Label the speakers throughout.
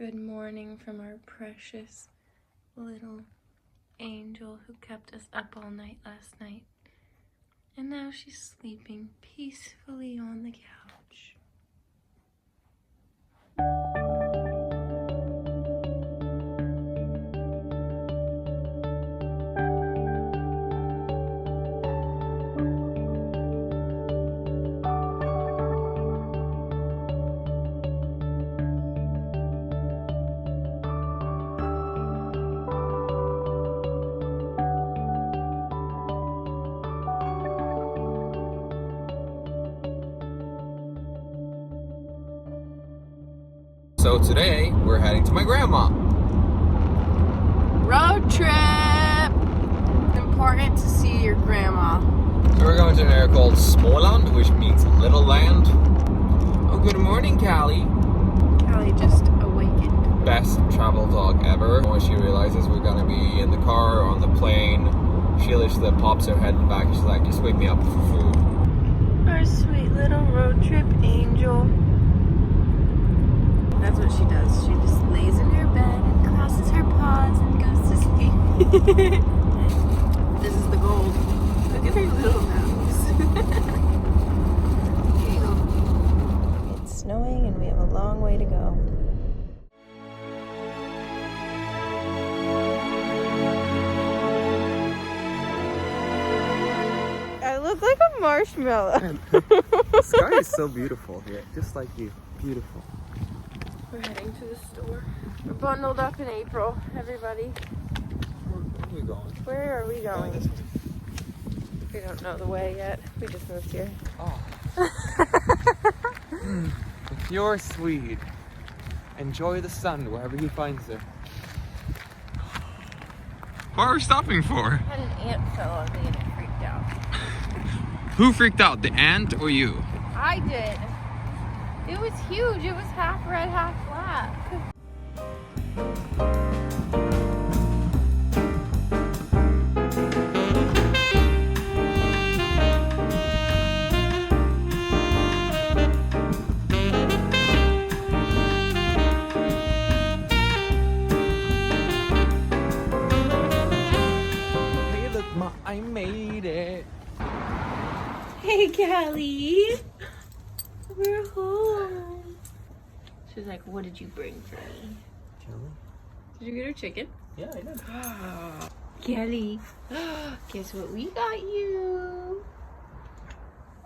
Speaker 1: Good morning from our precious little angel who kept us up all night last night. And now she's sleeping peacefully on the couch.
Speaker 2: So today, we're heading to my grandma.
Speaker 1: Road trip! Important to see your grandma.
Speaker 2: So we're going to an area called Småland, which means little land. Oh, good morning, Callie.
Speaker 1: Callie just awakened.
Speaker 2: Best travel dog ever. When she realizes we're gonna be in the car or on the plane, she literally pops her head back and she's like, just wake me up for food.
Speaker 1: Our sweet little road trip angel. That's what she does. She just lays in her bed and crosses her paws and goes to sleep. This is the gold. Look at her little nose. It's snowing and we have a long way to go. I look like a marshmallow.
Speaker 2: The sky is so beautiful here, just like you. Beautiful.
Speaker 1: We're heading to the store. We're bundled up in April, everybody.
Speaker 2: Where are we going?
Speaker 1: Where are we going? We don't know the way yet. We just moved here.
Speaker 2: Oh. The pure Swede. Enjoy the sun wherever he finds it. What are we stopping for?
Speaker 1: I had an ant fell on me and it freaked out.
Speaker 2: Who freaked out, the ant or you?
Speaker 1: I did. It was huge. It was half red, half black.
Speaker 2: Hey, look, Ma, I made it.
Speaker 1: Hey, Callie. We're home. She's like, what did you bring for me? Did you get her chicken?
Speaker 2: Yeah, I did.
Speaker 1: Kelly, guess what we got you?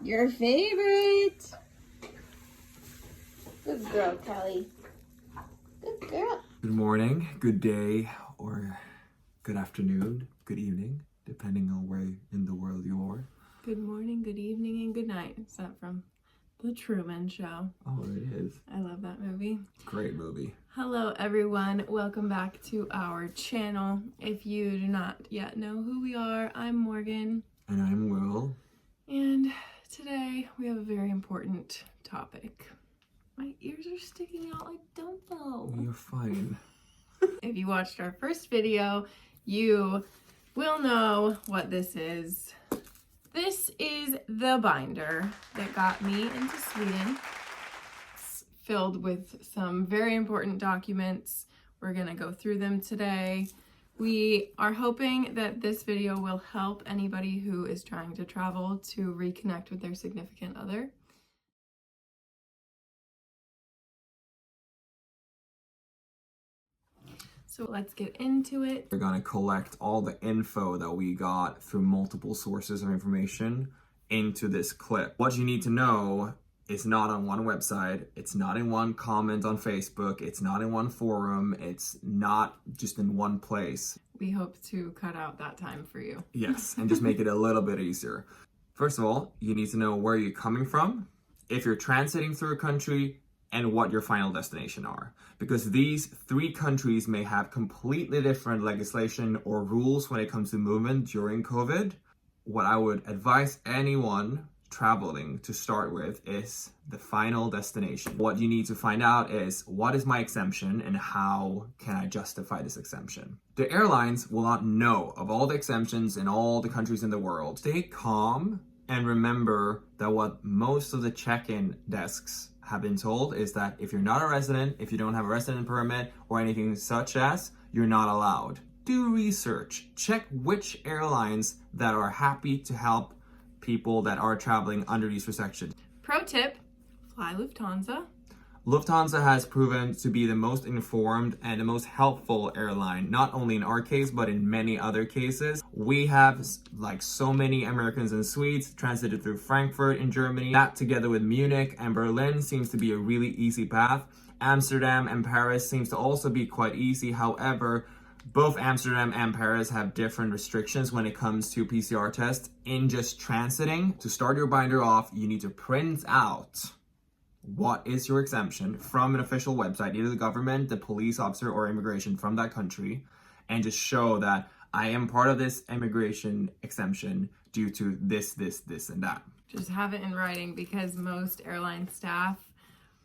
Speaker 1: Your favorite. Good girl, Kelly. Good girl.
Speaker 2: Good morning, good day, or good afternoon, good evening, depending on where in the world you are.
Speaker 1: Good morning, good evening, and good night. Is that from The Truman Show?
Speaker 2: Oh, it is.
Speaker 1: I love that movie.
Speaker 2: Great movie.
Speaker 1: Hello everyone, welcome back to our channel. If you do not yet know who we are, I'm Morgan.
Speaker 2: And I'm Will.
Speaker 1: And today we have a very important topic. My ears are sticking out like Dumbo.
Speaker 2: You're fine.
Speaker 1: If you watched our first video, you will know what this is. This is the binder that got me into Sweden. It's filled with some very important documents. We're gonna go through them today. We are hoping that this video will help anybody who is trying to travel to reconnect with their significant other. So let's get into it.
Speaker 2: We're gonna collect all the info that we got through multiple sources of information into this clip. What you need to know is not on one website, it's not in one comment on Facebook, it's not in one forum, it's not just in one place.
Speaker 1: We hope to cut out that time for you.
Speaker 2: Yes, and just make it a little bit easier. First of all, you need to know where you're coming from, if you're transiting through a country, and what your final destination are. Because these three countries may have completely different legislation or rules when it comes to movement during COVID. What I would advise anyone traveling to start with is the final destination. What you need to find out is, what is my exemption and how can I justify this exemption? The airlines will not know of all the exemptions in all the countries in the world. Stay calm and remember that what most of the check-in desks have been told is that if you're not a resident, if you don't have a resident permit or anything such as, you're not allowed. Do research. Check which airlines that are happy to help people that are traveling under these restrictions.
Speaker 1: Pro tip, fly Lufthansa.
Speaker 2: Lufthansa has proven to be the most informed and the most helpful airline, not only in our case, but in many other cases. We have, like so many Americans and Swedes, transited through Frankfurt in Germany. That together with Munich and Berlin seems to be a really easy path. Amsterdam and Paris seems to also be quite easy. However, both Amsterdam and Paris have different restrictions when it comes to PCR tests. In just transiting, to start your binder off, you need to print out what is your exemption from an official website, either the government, the police officer, or immigration from that country, and just show that I am part of this immigration exemption due to this, and that.
Speaker 1: Just have it in writing, because most airline staff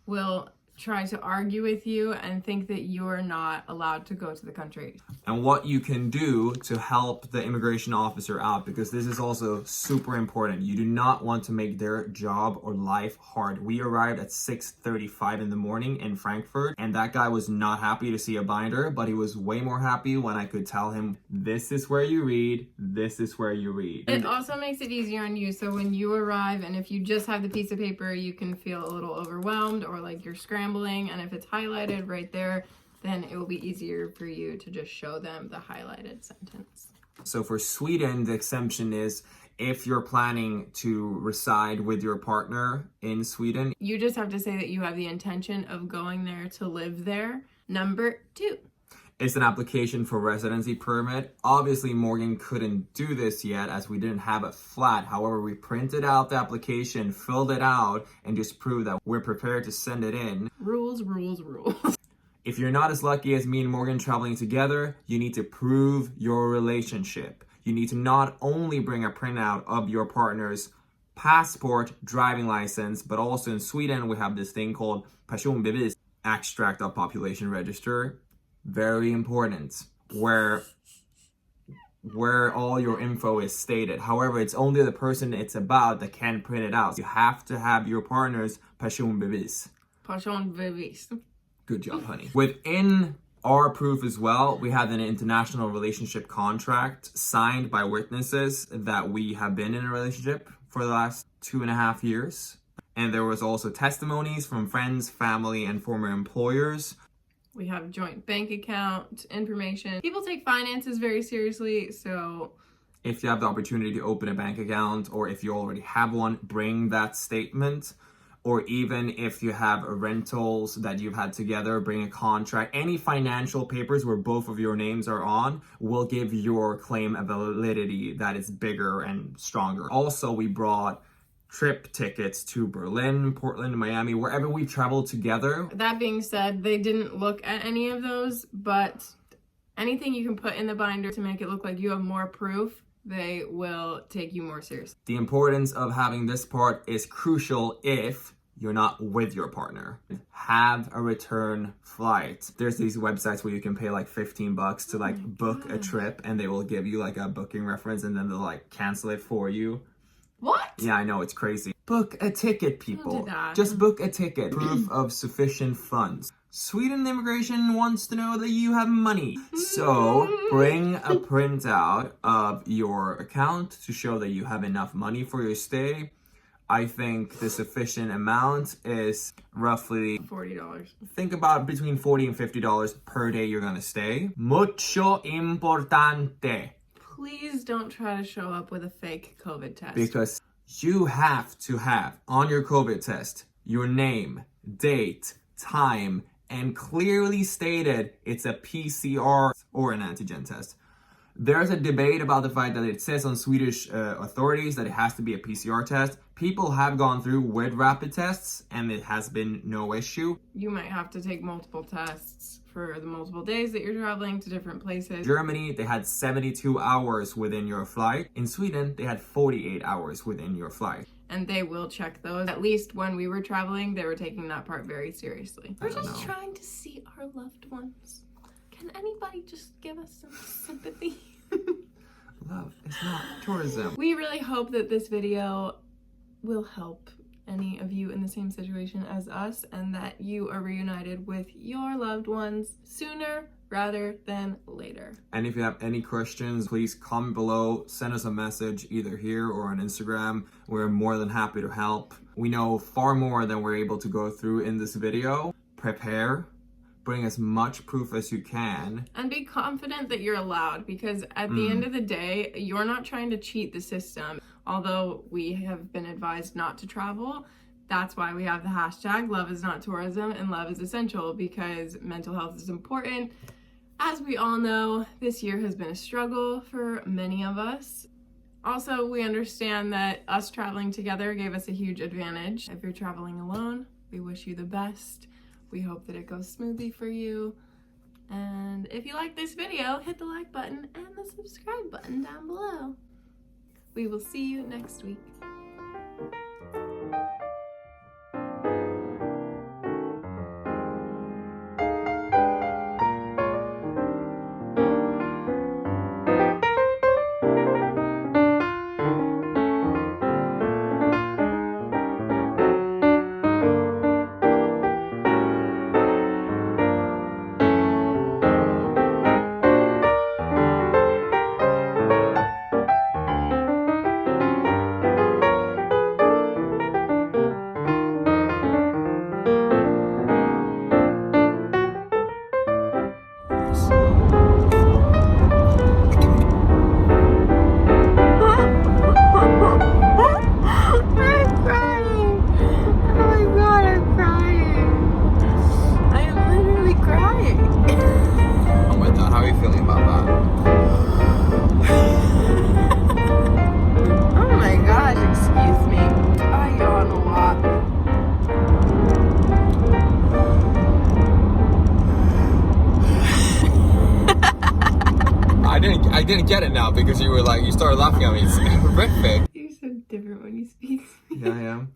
Speaker 1: will try to argue with you and think that you're not allowed to go to the country.
Speaker 2: And what you can do to help the immigration officer out, because this is also super important. You do not want to make their job or life hard. We arrived at 6:35 in the morning in Frankfurt, and that guy was not happy to see a binder, but he was way more happy when I could tell him, this is where you read, this is where you read.
Speaker 1: It also makes it easier on you, so when you arrive, and if you just have the piece of paper, you can feel a little overwhelmed or like you're scrambling, and if it's highlighted right there, then it will be easier for you to just show them the highlighted sentence.
Speaker 2: So for Sweden, the exemption is if you're planning to reside with your partner in Sweden.
Speaker 1: You just have to say that you have the intention of going there to live there. Number 2.
Speaker 2: It's an application for residency permit. Obviously, Morgan couldn't do this yet as we didn't have a flat. However, we printed out the application, filled it out, and just proved that we're prepared to send it in.
Speaker 1: Rules, rules, rules.
Speaker 2: If you're not as lucky as me and Morgan traveling together, you need to prove your relationship. You need to not only bring a printout of your partner's passport, driving license, but also in Sweden, we have this thing called personbevis, extract of population register. Very important, where all your info is stated. However, it's only the person it's about that can print it out. You have to have your partner's personbevis.
Speaker 1: Personbevis.
Speaker 2: Good job, honey. Within our proof as well, we have an international relationship contract signed by witnesses that we have been in a relationship for the last 2.5 years. And there was also testimonies from friends, family, and former employers.
Speaker 1: We have joint bank account information. People take finances very seriously, so
Speaker 2: if you have the opportunity to open a bank account, or if you already have one, bring that statement. Or even if you have rentals that you've had together, bring a contract. Any financial papers where both of your names are on will give your claim a validity that is bigger and stronger. Also, we brought trip tickets to Berlin, Portland, Miami, wherever we traveled together.
Speaker 1: That being said, they didn't look at any of those, but anything you can put in the binder to make it look like you have more proof, they will take you more seriously.
Speaker 2: The importance of having this part is crucial if you're not with your partner. Have a return flight. There's these websites where you can pay like $15 to like book a trip, and they will give you like a booking reference, and then they'll like cancel it for you.
Speaker 1: What?
Speaker 2: Yeah, I know, it's crazy. Book a ticket, people.
Speaker 1: Don't do that.
Speaker 2: Just book a ticket. Proof of sufficient funds. Sweden immigration wants to know that you have money. So bring a printout of your account to show that you have enough money for your stay. I think the sufficient amount is roughly
Speaker 1: $40.
Speaker 2: Think about between $40 and $50 per day you're gonna stay. Mucho importante.
Speaker 1: Please don't try to show up with a fake COVID test.
Speaker 2: Because you have to have on your COVID test your name, date, time, and clearly stated it's a PCR or an antigen test. There's a debate about the fact that it says on Swedish authorities that it has to be a PCR test. People have gone through with rapid tests and it has been no issue.
Speaker 1: You might have to take multiple tests for the multiple days that you're traveling to different places.
Speaker 2: Germany, they had 72 hours within your flight. In Sweden, they had 48 hours within your flight.
Speaker 1: And they will check those. At least when we were traveling, they were taking that part very seriously. We're just trying to see our loved ones. Can anybody just give us some sympathy?
Speaker 2: Love is not tourism.
Speaker 1: We really hope that this video will help any of you in the same situation as us and that you are reunited with your loved ones sooner rather than later.
Speaker 2: And if you have any questions, please comment below, send us a message either here or on Instagram. We're more than happy to help. We know far more than we're able to go through in this video. Prepare, bring as much proof as you can.
Speaker 1: And be confident that you're allowed, because at the end of the day, you're not trying to cheat the system. Although we have been advised not to travel, that's why we have the hashtag Love is Not Tourism and Love is Essential, because mental health is important. As we all know, this year has been a struggle for many of us. Also, we understand that us traveling together gave us a huge advantage. If you're traveling alone, we wish you the best. We hope that it goes smoothly for you. And if you like this video, hit the like button and the subscribe button down below. We will see you next week.
Speaker 2: I didn't get it now because you started laughing at me. It's horrific.
Speaker 1: You're so different when you speak.
Speaker 2: Yeah, I am.